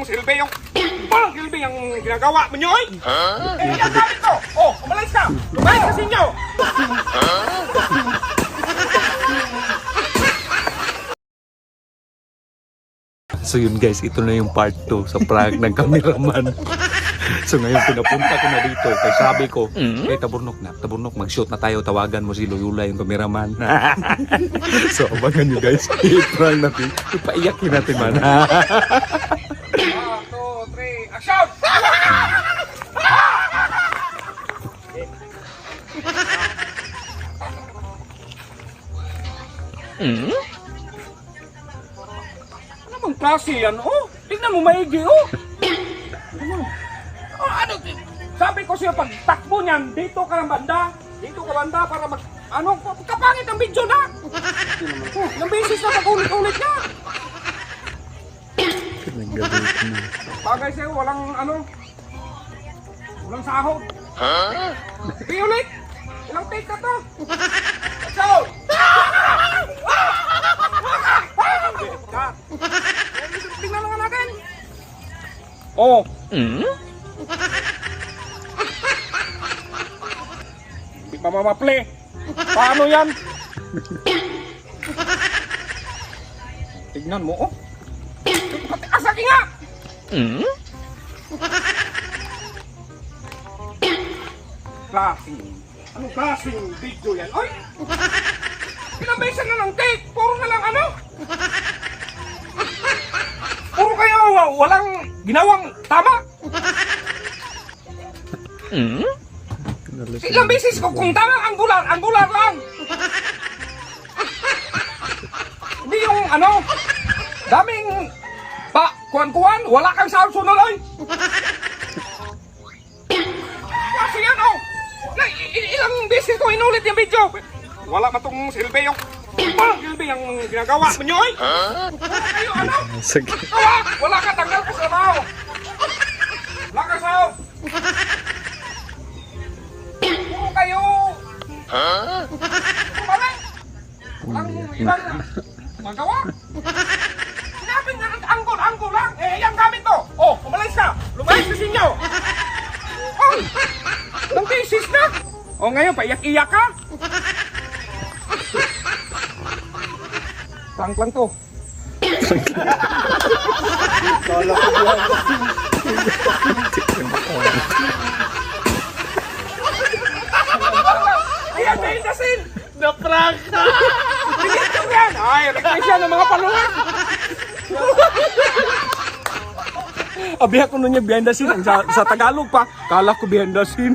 silbi yung... Walang silbi yung ginagawa mo nyo, eh! Eh, yan sabi ko! Oh, umalis ka! Lumayas kasi nyo! So yun guys, ito na yung part 2 sa prank ng cameraman. So ngayon pinapunta ko na dito. Kaya sabi ko, Taburnok, mag-shoot na tayo. Tawagan mo si Loyola yung cameraman. So abangan nyo guys, i-prank natin. Ipaiyakin natin man. 1, 2, 3, action! Ano bang klase yan, oh? Tignan mo maigi, oh! Oh, ano? Sabi ko siya, pag takbo niyan, dito ka ng banda. Dito ka banda para mag... Ano? Kapangit ang video na! Oh, ilang beses na mag-ulit-ulit na! Bagay sa'yo, walang ano... Walang sahod. Sige ulit! Ilang take na to? So! Tingnan nga natin! Oh! Hindi pa mamaple! Paano yan? Tignan mo, oh! Asaki nga! Anong klaseng video yan? Oy! Ilang beses na ng take! Puro na lang ano? Puro kayo walang ginawang tama! Ilang beses ko kung tama ang gular lang! Hindi yung ano, daming kuwan-kuwan, wala kang sunod ay! Kasi yan oh! Ilang beses ko inulit yung video! Wala matong silbi yung... silbi yung ginagawa mo nyo ay! Kayo ano? Sige. Wala ka, tanggal ko sa trabaho! Wala ka sao! Puro kayo! Kumali! Walang ibang magawa! Sinabi nga ng angkol lang! Eh, yan gamit to! Oh, umalis ka! Lumayas kasi nyo! Oh! Ilang cases na! Oh, ngayon, paiyak-iyak ka! Prank lang to. Kala ko yan. Ayan, may inasin! Na-prank ka! Bigyan ko yan! Ay, request yan ng mga paluhan! Abihan ko nun niya behind the scene. Sa Tagalog pa, kala ko behind the scene.